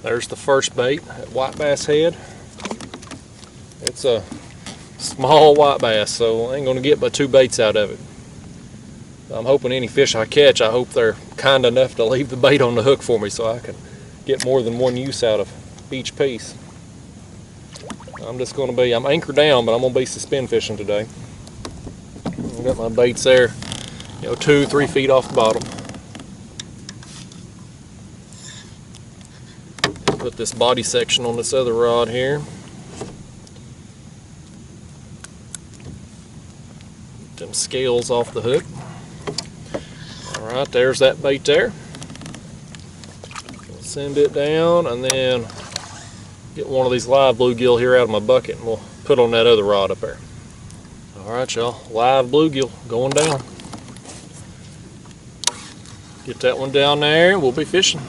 There's the first bait at white bass head. It's a small white bass, so I ain't gonna get but 2 baits out of it. I'm hoping any fish I catch, I hope they're kind enough to leave the bait on the hook for me so I can get more than one use out of each piece. I'm anchored down, but I'm gonna be suspend fishing today. I've got my baits there, 2-3 feet off the bottom. Put this body section on this other rod here. Get them scales off the hook. Alright, there's that bait there. We'll send it down and then get one of these live bluegill here out of my bucket and we'll put on that other rod up there. Alright y'all, live bluegill going down. Get that one down there and we'll be fishing.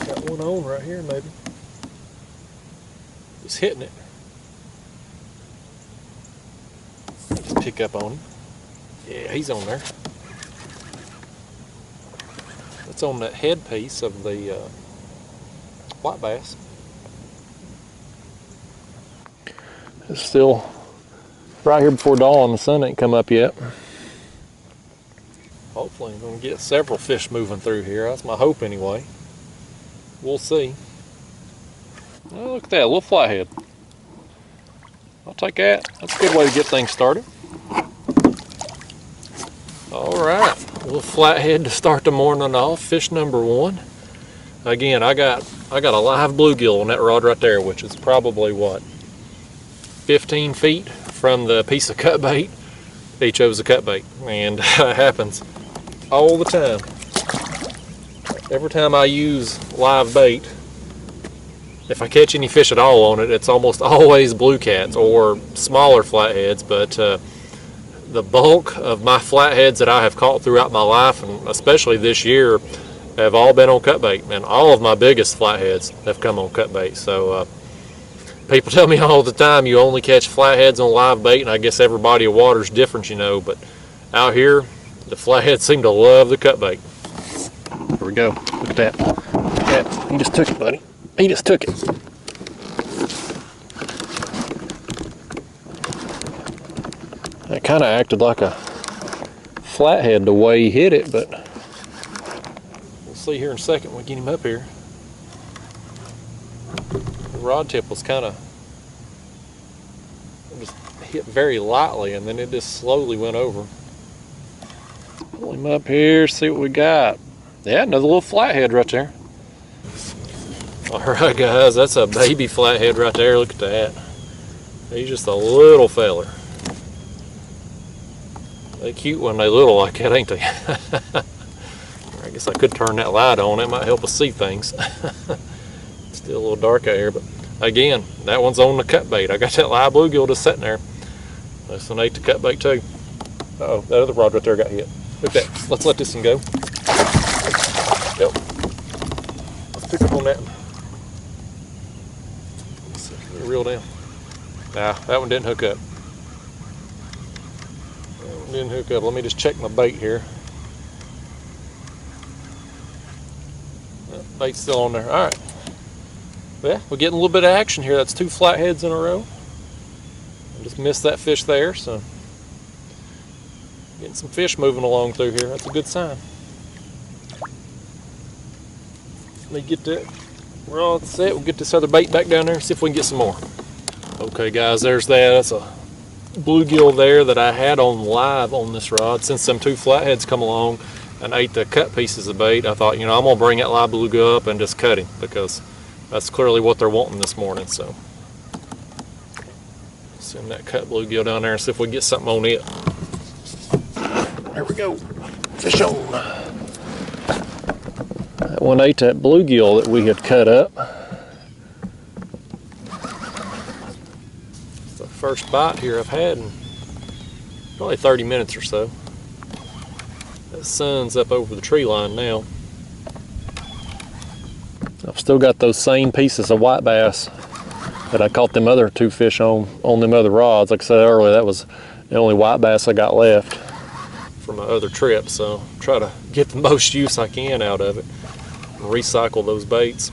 Got one on right here maybe. Just hitting it. Just pick up on him. Yeah, he's on there. That's on that head piece of the white bass. It's still right here before dawn. The sun ain't come up yet. Hopefully I'm going to get several fish moving through here. That's my hope anyway. We'll see. Oh, look at that, a little flathead. I'll take that. That's a good way to get things started. Alright, a little flathead to start the morning off. Fish number 1. Again, I got a live bluegill on that rod right there, which is probably what, 15 feet from the piece of cut bait. He chose a cut bait, and it happens all the time. Every time I use live bait, if I catch any fish at all on it, it's almost always blue cats or smaller flatheads, but the bulk of my flatheads that I have caught throughout my life, and especially this year, have all been on cut bait, and all of my biggest flatheads have come on cut bait. So people tell me all the time you only catch flatheads on live bait, and I guess every body of water is different, but out here the flatheads seem to love the cut bait. Here we go. Look at that. Look at that. He just took it, buddy. He just took it. That kind of acted like a flathead the way he hit it, but we'll see here in a second when we get him up here. The rod tip was kind of just hit very lightly, and then it just slowly went over. Pull him up here, see what we got. Yeah, another little flathead right there. Alright guys, that's a baby flathead right there. Look at that. He's just a little feller. They cute when they little like that, ain't they? I guess I could turn that light on. It might help us see things. Still a little dark out here, but again, that one's on the cut bait. I got that live bluegill just sitting there. This one ate the cut bait too. Uh oh, that other rod right there got hit. Look at that. Let's let this one go. Yep. Let's pick up on that one. Reel down. Nah, that one didn't hook up. That one didn't hook up. Let me just check my bait here. That bait's still on there. Alright. Yeah, we're getting a little bit of action here. That's 2 flatheads in a row. I just missed that fish there, so getting some fish moving along through here. That's a good sign. Let me get that. We're all set. We'll get this other bait back down there and see if we can get some more. Okay guys, there's that. That's a bluegill there that I had on live on this rod. Since them 2 flatheads come along and ate the cut pieces of bait, I thought, I'm gonna bring that live bluegill up and just cut him, because that's clearly what they're wanting this morning. So send that cut bluegill down there and see if we can get something on it. There we go. Fish on. That one ate that bluegill that we had cut up. It's the first bite here I've had in probably 30 minutes or so. The sun's up over the tree line now. I've still got those same pieces of white bass that I caught them other 2 fish on them other rods. Like I said earlier, that was the only white bass I got left for my other trips, so try to get the most use I can out of it and recycle those baits.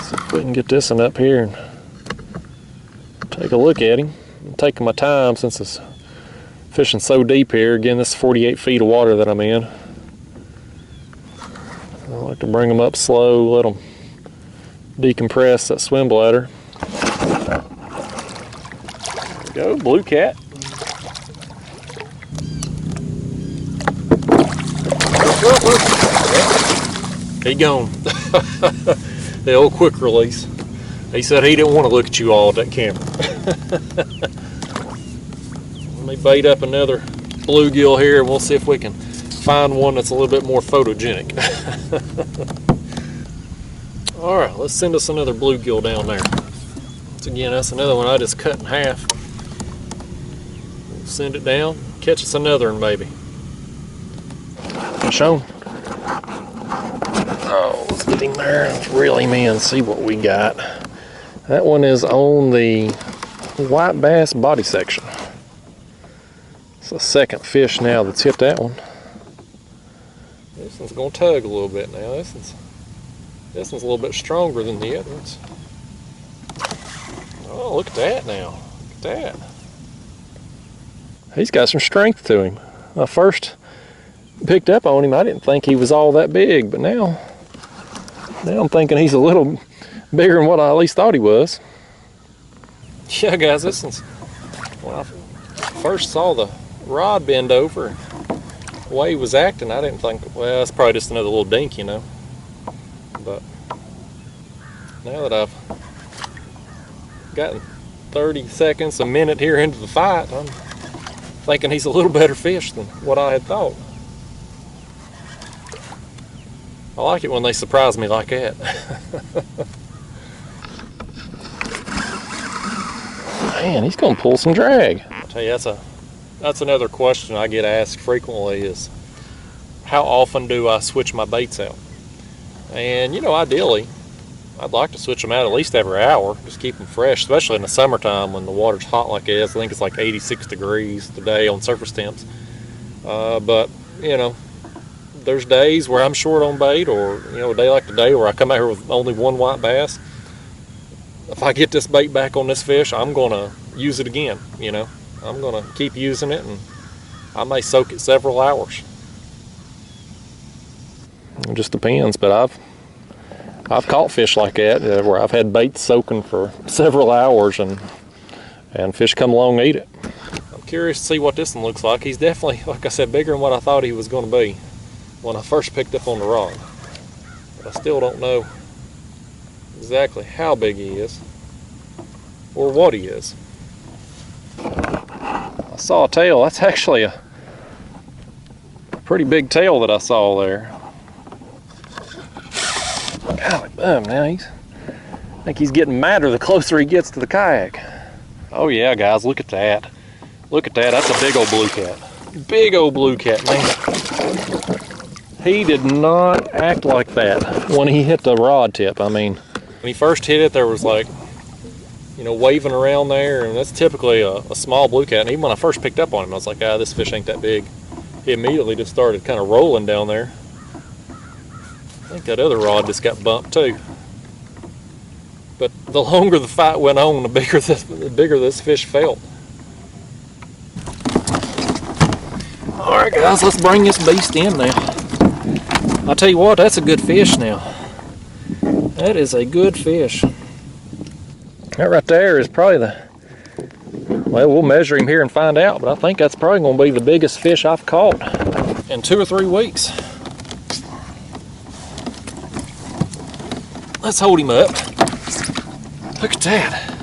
See if we can get this one up here and take a look at him. I'm taking my time since it's fishing so deep here. Again, this is 48 feet of water that I'm in. I like to bring them up slow, let them decompress that swim bladder. There we go, blue cat. He gone. The old quick release. He said he didn't want to look at you all at that camera. Let me bait up another bluegill here and we'll see if we can find one that's a little bit more photogenic. Alright, let's send us another bluegill down there. Once again, that's another one I just cut in half. We'll send it down, catch us another one maybe. Show. Oh, let's get him there. Let's reel him in, see what we got. That one is on the white bass body section. It's the second fish now that's hit that one. This one's gonna tug a little bit now. This one's a little bit stronger than the other ones. Oh, look at that now. Look at that. He's got some strength to him. When I first picked up on him, I didn't think he was all that big, but now I'm thinking he's a little bigger than what I at least thought he was. Yeah, guys, this one's, when I first saw the rod bend over, the way he was acting, I didn't think, well, it's probably just another little dink, you know. But now that I've gotten 30 seconds, a minute here into the fight, I'm thinking he's a little better fish than what I had thought. I like it when they surprise me like that. Man, he's gonna pull some drag. I'll tell you, that's another question I get asked frequently is, how often do I switch my baits out? And you know, ideally, I'd like to switch them out at least every hour, just keep them fresh, especially in the summertime when the water's hot like it is. I think it's like 86 degrees today on surface temps. But, you know, there's days where I'm short on bait, or, you know, a day like today where I come out here with only one white bass. If I get this bait back on this fish, I'm going to use it again, you know. I'm going to keep using it, and I may soak it several hours. It just depends, but I've caught fish like that where I've had bait soaking for several hours and fish come along and eat it. I'm curious to see what this one looks like. He's definitely, like I said, bigger than what I thought he was going to be when I first picked up on the rod. But I still don't know exactly how big he is or what he is. I saw a tail. That's actually a pretty big tail that I saw there. Golly bum, now I think he's getting madder the closer he gets to the kayak. Oh yeah, guys, look at that. Look at that, that's a big old blue cat. Big old blue cat, man. He did not act like that when he hit the rod tip. I mean, when he first hit it, there was like, you know, waving around there, and that's typically a small blue cat. And even when I first picked up on him, I was like, ah, this fish ain't that big. He immediately just started kind of rolling down there. I think that other rod just got bumped too. But the longer the fight went on, the bigger this fish felt. Alright guys, let's bring this beast in now. I'll tell you what, that's a good fish now. That is a good fish. That right there is probably well, we'll measure him here and find out, but I think that's probably going to be the biggest fish I've caught in 2 or 3 weeks. Let's hold him up. Look at that.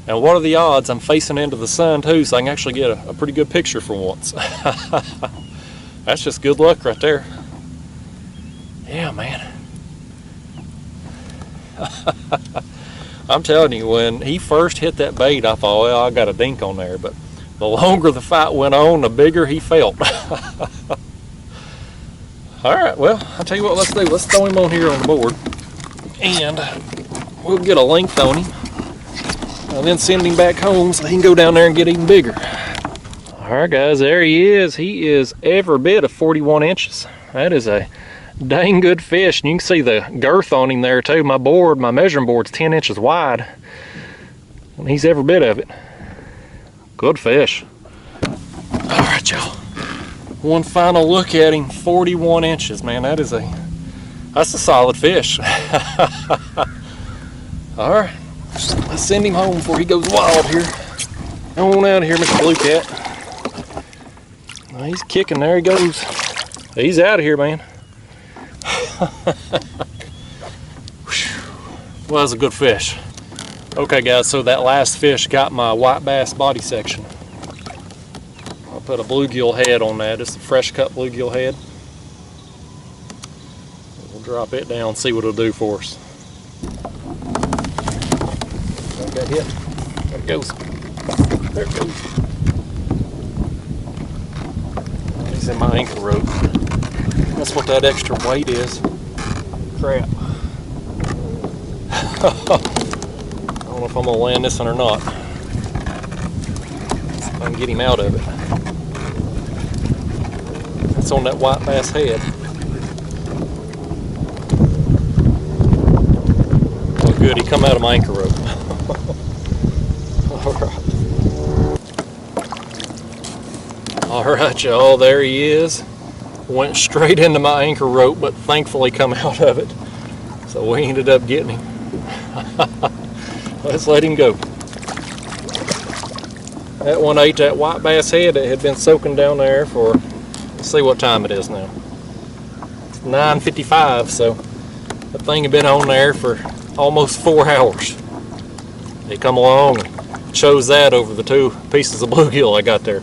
And what are the odds I'm facing into the sun too, so I can actually get a pretty good picture for once. That's just good luck right there. Yeah, man. I'm telling you, when he first hit that bait, I thought, well, I got a dink on there, but the longer the fight went on, the bigger he felt. Alright, well, I'll tell you what, let's do. Let's throw him on here on the board, and we'll get a length on him. and then send him back home so he can go down there and get even bigger. Alright guys, there he is. He is every bit of 41 inches. That is a dang good fish, and you can see the girth on him there too. My measuring board's 10 inches wide, and he's every bit of it. Good fish. Alright y'all, one final look at him. 41 inches, man. That's a solid fish. Alright, let's send him home before he goes wild here. Come on out of here, Mr. Blue Cat. He's kicking, there he goes. He's out of here, man. Well, that's a good fish. Okay guys, so that last fish got my white bass body section. I'll put a bluegill head on that, just a fresh cut bluegill head. We'll drop it down, see what it'll do for us. Got hit. There it goes. There it goes. He's in my anchor rope. That's what that extra weight is. Crap. I don't know if I'm gonna land this one or not. See if I can get him out of it. It's on that white bass head. Oh good, he come out of my anchor rope. Alright y'all, there he is. Went straight into my anchor rope, but thankfully come out of it. So we ended up getting him. Let's let him go. That one ate that white bass head that had been soaking down there for, let's see what time it is now. It's 9:55, so that thing had been on there for almost 4 hours. They come along and chose that over the 2 pieces of bluegill I got there.